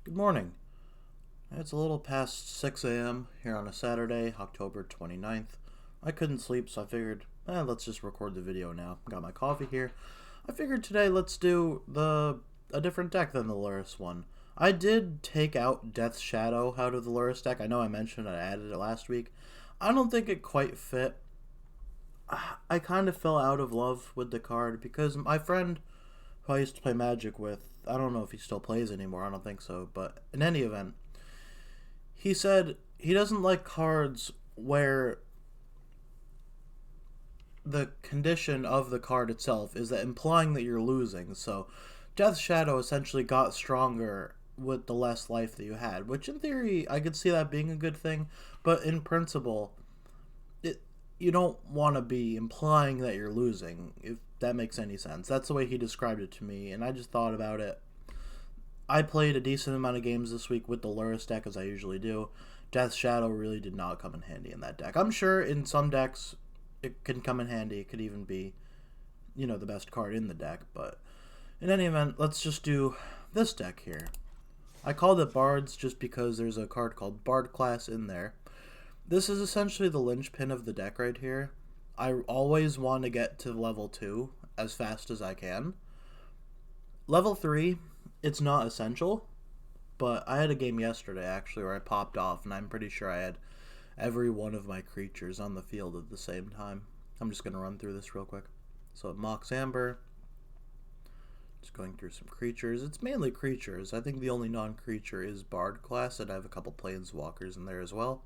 Good morning. It's a little past 6 a.m. here on a Saturday, October 29th. I couldn't sleep, so I figured, let's just record the video now. Got my coffee here. I figured today let's do a different deck than the Luris one. I did take out Death's Shadow out of the Luris deck. I know I mentioned I added it last week. I don't think it quite fit. I kind of fell out of love with the card because my friend who I used to play Magic with, I don't know if he still plays anymore, I don't think so, but in any event, he said he doesn't like cards where the condition of the card itself is that implying that you're losing. So Death's Shadow essentially got stronger with the less life that you had, which in theory I could see that being a good thing, but in principle you don't want to be implying that you're losing, if that makes any sense. That's the way he described it to me, and I just thought about it. I played a decent amount of games this week with the Luris deck, as I usually do. Death Shadow really did not come in handy in that deck. I'm sure in some decks it can come in handy. It could even be, the best card in the deck, but in any event, let's just do this deck here. I called it Bards just because there's a card called Bard class in there. This is essentially the linchpin of the deck right here. I always want to get to level 2 as fast as I can. Level 3, it's not essential, but I had a game yesterday actually where I popped off, and I'm pretty sure I had every one of my creatures on the field at the same time. I'm just going to run through this real quick. So Mox Amber, just going through some creatures. It's mainly creatures. I think the only non-creature is Bard class, and I have a couple Planeswalkers in there as well.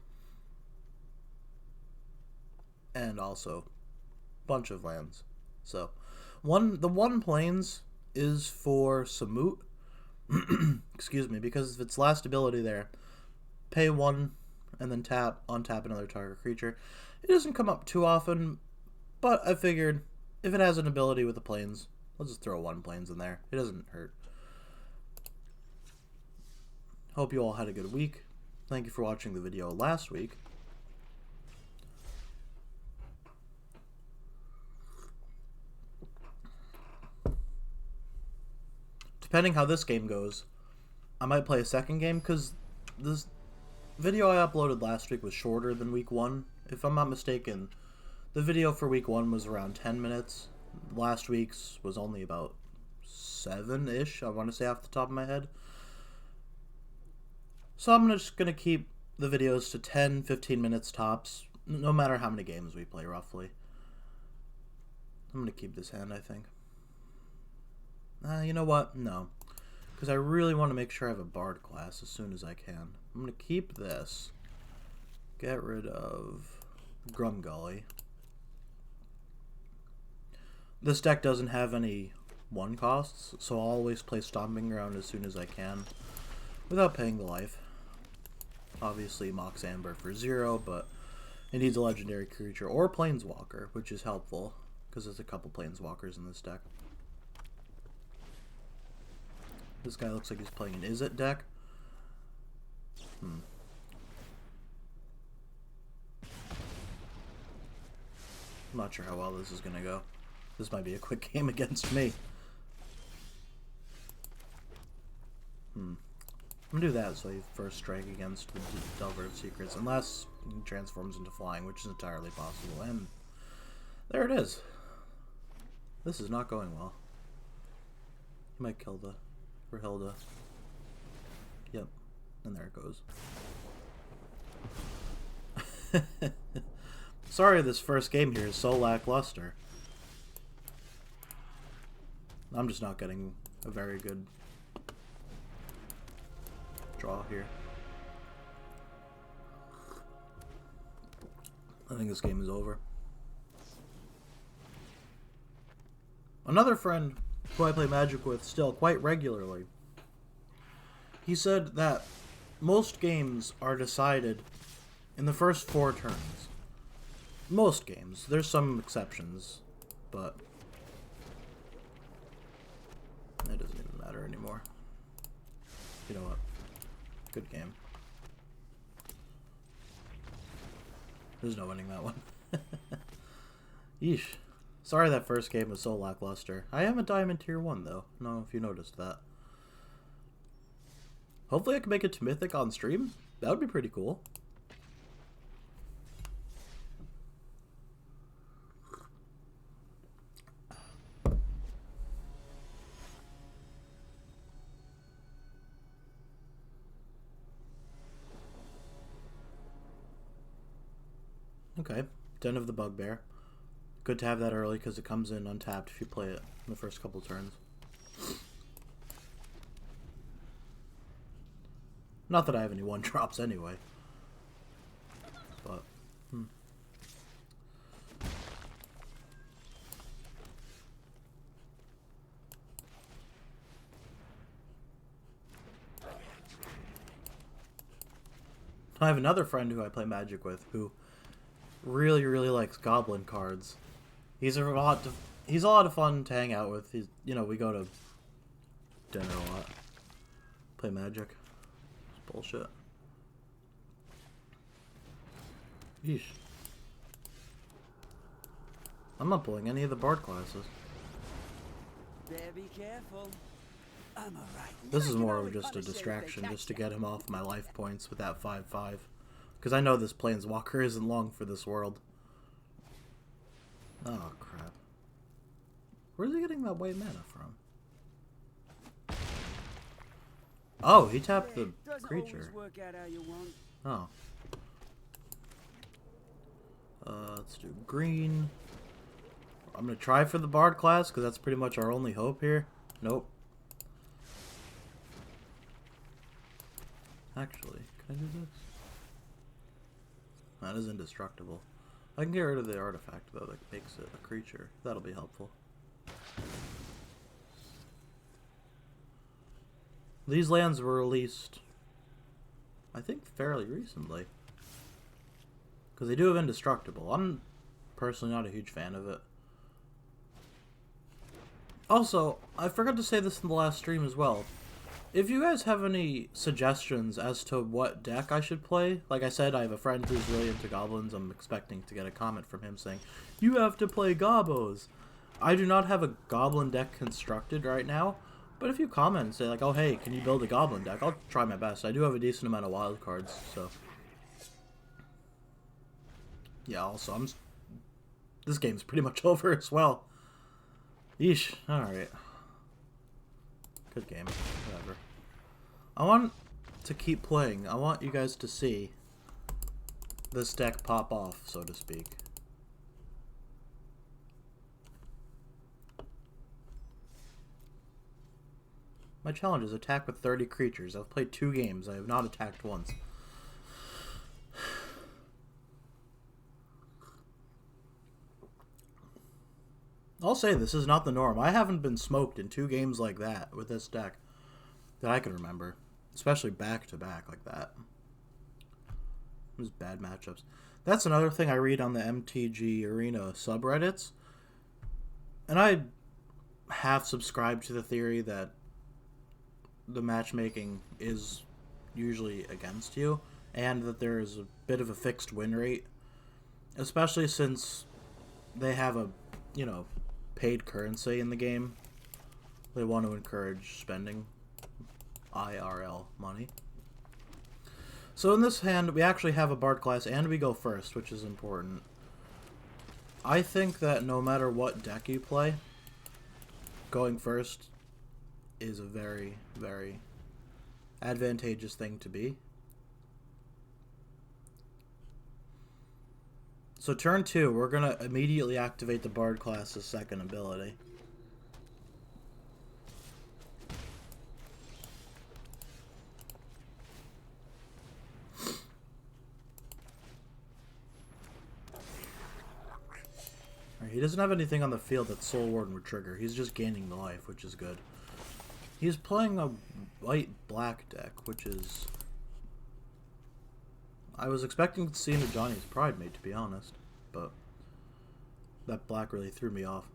And also a bunch of lands. So the one planes is for Samut. Excuse me, because of its last ability there. Pay 1 and then untap another target creature. It doesn't come up too often, but I figured if it has an ability with the planes, let's just throw 1 planes in there. It doesn't hurt. Hope you all had a good week. Thank you for watching the video last week. Depending how this game goes, I might play a second game, because this video I uploaded last week was shorter than week 1. If I'm not mistaken, the video for week 1 was around 10 minutes. Last week's was only about 7-ish, I want to say off the top of my head. So I'm just going to keep the videos to 10-15 minutes tops, no matter how many games we play, roughly. I'm going to keep this hand, I think. You know what? No. Because I really want to make sure I have a Bard class as soon as I can. I'm going to keep this. Get rid of Grumgully. This deck doesn't have any 1 costs, so I'll always play Stomping Ground as soon as I can without paying the life. Obviously Mox Amber for 0, but it needs a legendary creature or Planeswalker, which is helpful because there's a couple Planeswalkers in this deck. This guy looks like he's playing an Is It deck. I'm not sure how well this is going to go. This might be a quick game against me. I'm going to do that so he first strike against the Delver of Secrets, unless he transforms into flying, which is entirely possible. And there it is. This is not going well. He might kill the Hilda. Yep. And there it goes. Sorry this first game here is so lackluster. I'm just not getting a very good draw here. I think this game is over. Another friend who I play Magic with still quite regularly, he said that most games are decided in the first 4 turns. Most games. There's some exceptions, but it doesn't even matter anymore. You know what? Good game. There's no winning that one. Yeesh. Sorry that first game was so lackluster. I am a Diamond Tier 1, though. I don't know if you noticed that. Hopefully I can make it to Mythic on stream. That would be pretty cool. Okay, Den of the Bugbear. Good to have that early because it comes in untapped if you play it in the first couple turns. Not that I have any one-drops anyway. But, I have another friend who I play Magic with who really, really likes Goblin cards. He's a lot of fun to hang out with. He's, you know, we go to dinner a lot. Play Magic. It's bullshit. Yeesh. I'm not pulling any of the Bard classes. Better be careful. I'm alright. This is more of just a distraction, just to get him off my life points with that 5/5. Because I know this Planeswalker isn't long for this world. Oh, crap. Where's he getting that white mana from? Oh, he tapped the creature. Oh. Let's do green. I'm going to try for the Bard class, because that's pretty much our only hope here. Nope. Actually, can I do this? That is indestructible. I can get rid of the artifact, though, that makes it a creature. That'll be helpful. These lands were released, I think, fairly recently. Because they do have indestructible. I'm personally not a huge fan of it. Also, I forgot to say this in the last stream as well. If you guys have any suggestions as to what deck I should play, like I said, I have a friend who's really into goblins. I'm expecting to get a comment from him saying, "You have to play Gobbos." I do not have a goblin deck constructed right now, but if you comment and say like, "Oh hey, can you build a goblin deck?" I'll try my best. I do have a decent amount of wild cards, so yeah. Also, this game's pretty much over as well. Yeesh. All right. Good game. Whatever. I want to keep playing. I want you guys to see this deck pop off, so to speak. My challenge is attack with 30 creatures. I've played 2 games. I have not attacked once. I'll say this is not the norm. I haven't been smoked in 2 games like that with this deck that I can remember. Especially back-to-back like that. Those bad matchups. That's another thing I read on the MTG Arena subreddits. And I half subscribe to the theory that the matchmaking is usually against you. And that there is a bit of a fixed win rate. Especially since they have a, you know, paid currency in the game. They want to encourage spending IRL money. So in this hand, we actually have a Bard class, and we go first, which is important. I think that no matter what deck you play, going first is a very, very advantageous thing to be. So turn 2, we're going to immediately activate the Bard class's second ability. He doesn't have anything on the field that Soul Warden would trigger. He's just gaining the life, which is good. He's playing a white-black deck, which is... I was expecting to see into Johnny's Pride Mate, to be honest. But that black really threw me off.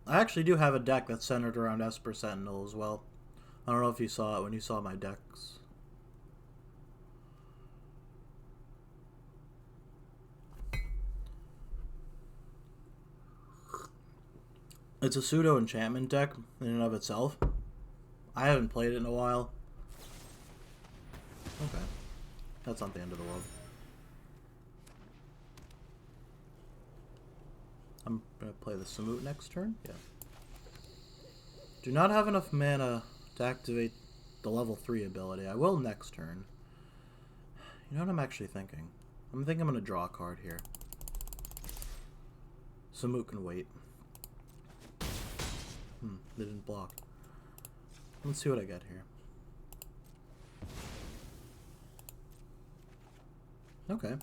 I actually do have a deck that's centered around Esper Sentinel as well. I don't know if you saw it when you saw my decks. It's a pseudo enchantment deck in and of itself. I haven't played it in a while. Okay. That's not the end of the world. I'm gonna play the Samut next turn? Yeah. Do not have enough mana to activate the level 3 ability. I will next turn. You know what I'm actually thinking? I'm thinking I'm gonna draw a card here. Samut can wait. They didn't block. Let's see what I get here. Okay.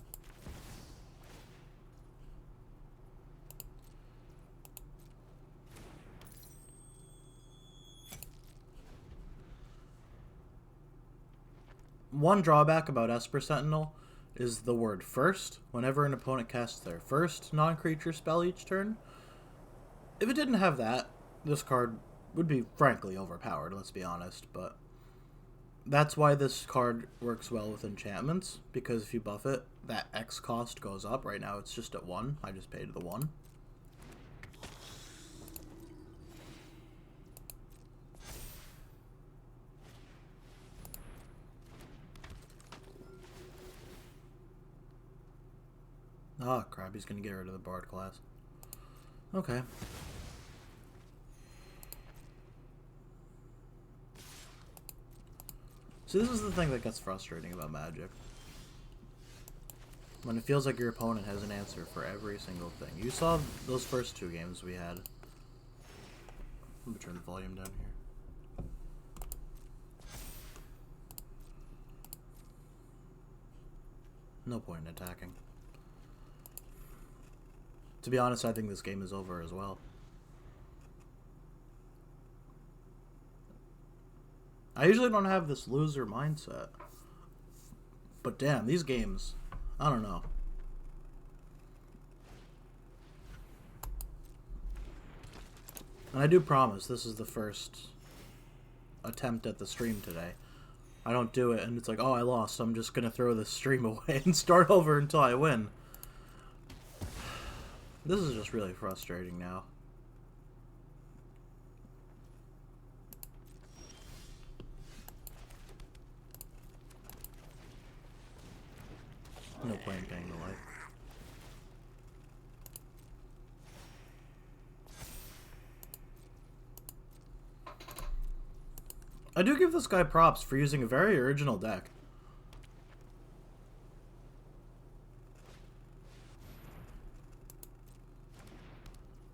One drawback about Esper Sentinel is the word first. Whenever an opponent casts their first non-creature spell each turn, if it didn't have that, this card would be frankly overpowered, let's be honest, but that's why this card works well with enchantments, because if you buff it, that X cost goes up. Right now it's just at 1. I just paid the 1. Ah, crap, he's gonna get rid of the Bard class. Okay. So this is the thing that gets frustrating about Magic. When it feels like your opponent has an answer for every single thing. You saw those first 2 games we had. Let me turn the volume down here. No point in attacking. To be honest, I think this game is over as well. I usually don't have this loser mindset. But damn, these games, I don't know. And I do promise this is the first attempt at the stream today. I don't do it and it's like, oh, I lost, I'm just gonna throw this stream away and start over until I win. This is just really frustrating now. No point in paying the life. I do give this guy props for using a very original deck.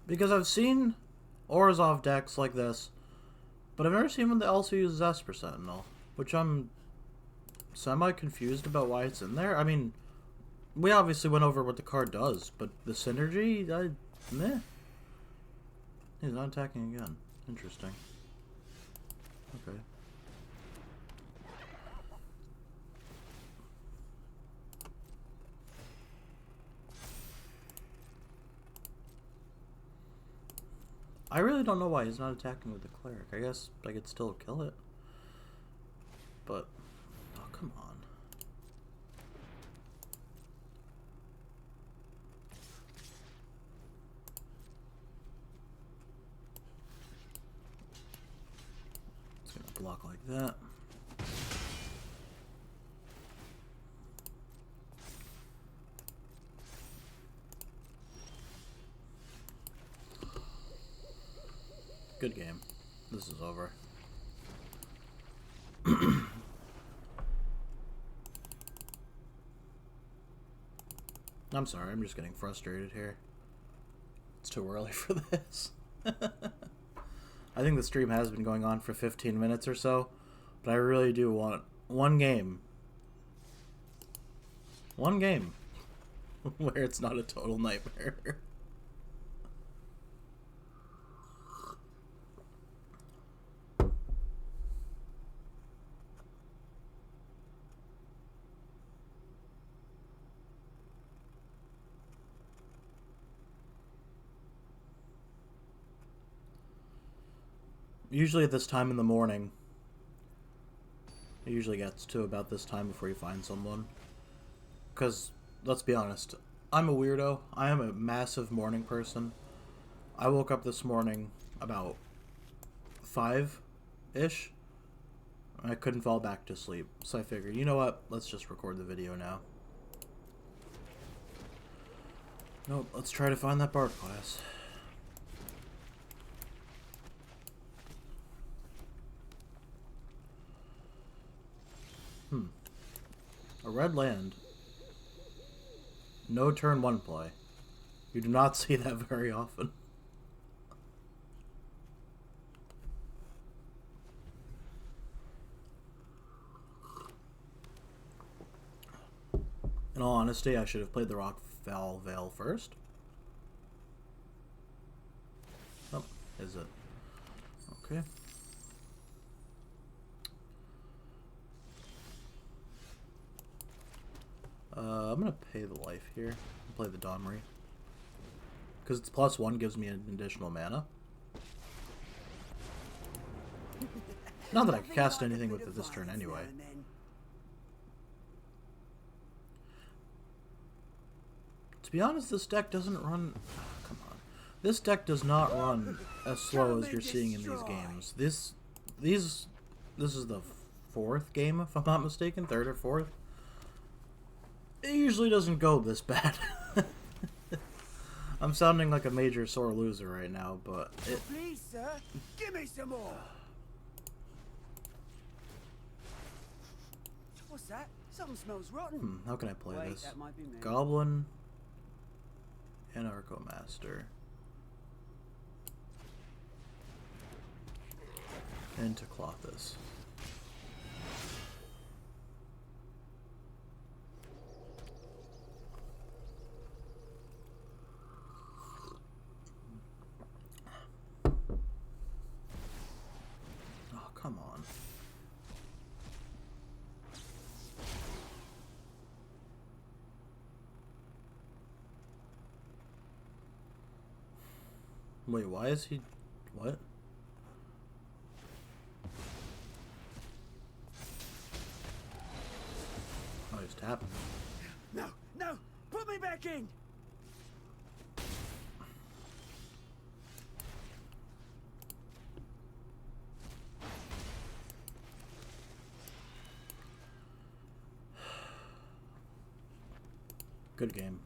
Because I've seen Orzhov decks like this, but I've never seen one that also uses Esper Sentinel, which I'm semi-confused about why it's in there. I mean, we obviously went over what the card does, but the synergy, meh. He's not attacking again. Interesting. Okay. I really don't know why he's not attacking with the cleric. I guess I could still kill it. But, oh, come on. It's gonna block like that. Good game. This is over. I'm sorry, I'm just getting frustrated here. It's too early for this. I think the stream has been going on for 15 minutes or so, but I really do want one game. One game where it's not a total nightmare. Usually at this time in the morning, it usually gets to about this time before you find someone. Because, let's be honest, I'm a weirdo. I am a massive morning person. I woke up this morning about 5-ish. I couldn't fall back to sleep, so I figured, you know what? Let's just record the video now. Nope, let's try to find that bard class. A red land. No turn 1 play. You do not see that very often. In all honesty, I should have played the Rock Veil first. Oh, is it? Okay. I'm gonna pay the life here and play the Domri. Because it's +1 gives me an additional mana. Not that I can cast anything with it this turn anyway. To be honest, this deck doesn't run... Oh, come on. This deck does not run as slow as you're seeing in these games. This is the 4th game, if I'm not mistaken. 3rd or 4th. It usually doesn't go this bad. I'm sounding like a major sore loser right now, but it... Please, sir, give me some more. What's that? Something smells rotten. How can I play Wait, this? that might be me. Goblin, Anarcho Master, into Clothis. Oh, come on. Wait, why is he... What? Oh, he's tapping. No, no, put me back in. Good game.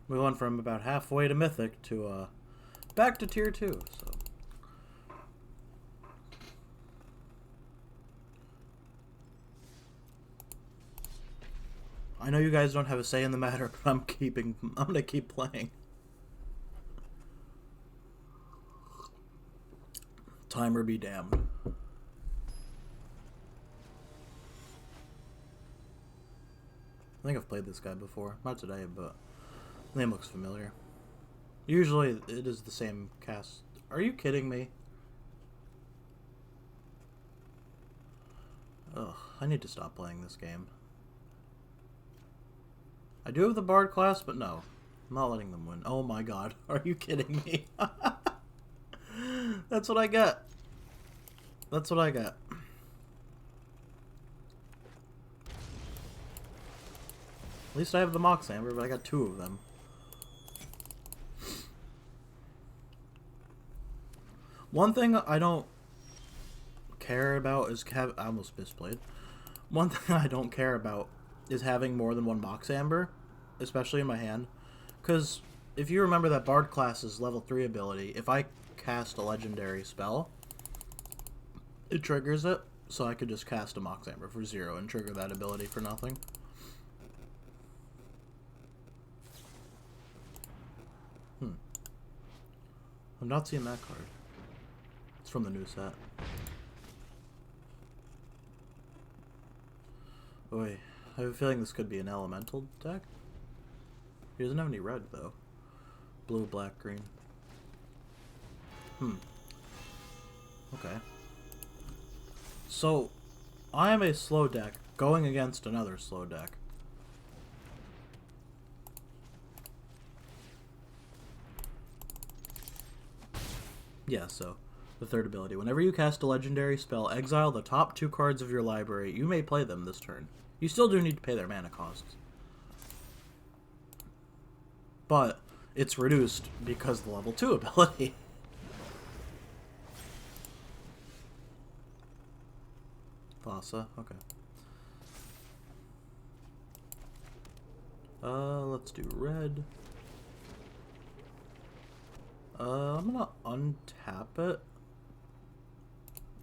We went from about halfway to Mythic to, back to Tier 2, so... I know you guys don't have a say in the matter, but I'm gonna keep playing. Timer be damned. I think I've played this guy before. Not today, but name looks familiar. Usually it is the same cast. Are you kidding me? Ugh, I need to stop playing this game. I do have the Bard class, but no. I'm not letting them win. Oh my god. Are you kidding me? That's what I get. That's what I get. At least I have the Mox Amber, but I got 2 of them. One thing I don't care about is I almost misplayed. One thing I don't care about is having more than 1 Mox Amber, especially in my hand. Because if you remember that Bard class's level 3 ability, if I cast a legendary spell, it triggers it, so I could just cast a Mox Amber for 0 and trigger that ability for nothing. I'm not seeing that card. It's from the new set. Wait, I have a feeling this could be an elemental deck. He doesn't have any red, though. Blue, black, green. Okay. So, I am a slow deck going against another slow deck. Yeah, so, the third ability. Whenever you cast a legendary spell, exile the top 2 cards of your library. You may play them this turn. You still do need to pay their mana costs. But it's reduced because of the level 2 ability. Vasa, okay. Let's do red. I'm gonna untap it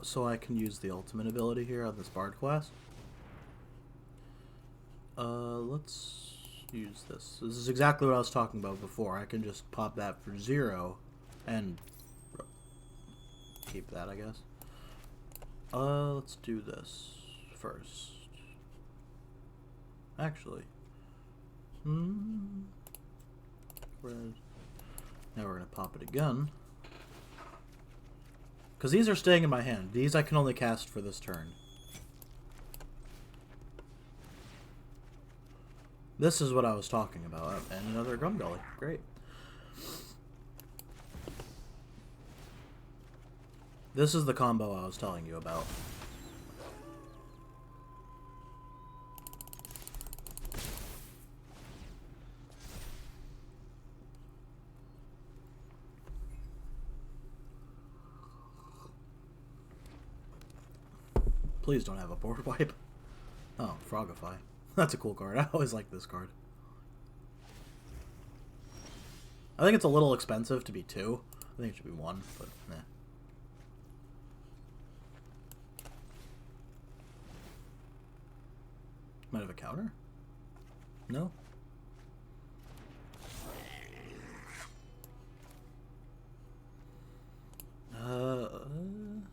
so I can use the ultimate ability here on this Bard class. Let's use this. This is exactly what I was talking about before. I can just pop that for 0 and keep that, I guess. Let's do this first. Actually. Red. Now we're gonna pop it again. Because these are staying in my hand. These I can only cast for this turn. This is what I was talking about. And another Grumgully. Great. This is the combo I was telling you about. Please don't have a board wipe. Oh, Frogify. That's a cool card. I always like this card. I think it's a little expensive to be 2. I think it should be 1, but nah. Might have a counter? No? I'm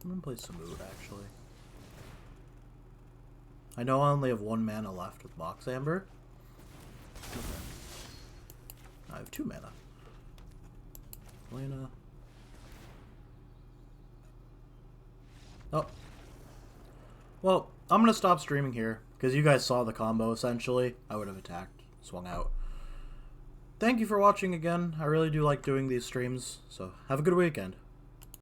gonna play Samut, actually. I know I only have 1 mana left with Mox Amber. Okay. I have 2 mana. Lena. Oh. Well, I'm gonna stop streaming here, because you guys saw the combo, essentially. I would have attacked, swung out. Thank you for watching again. I really do like doing these streams, so have a good weekend.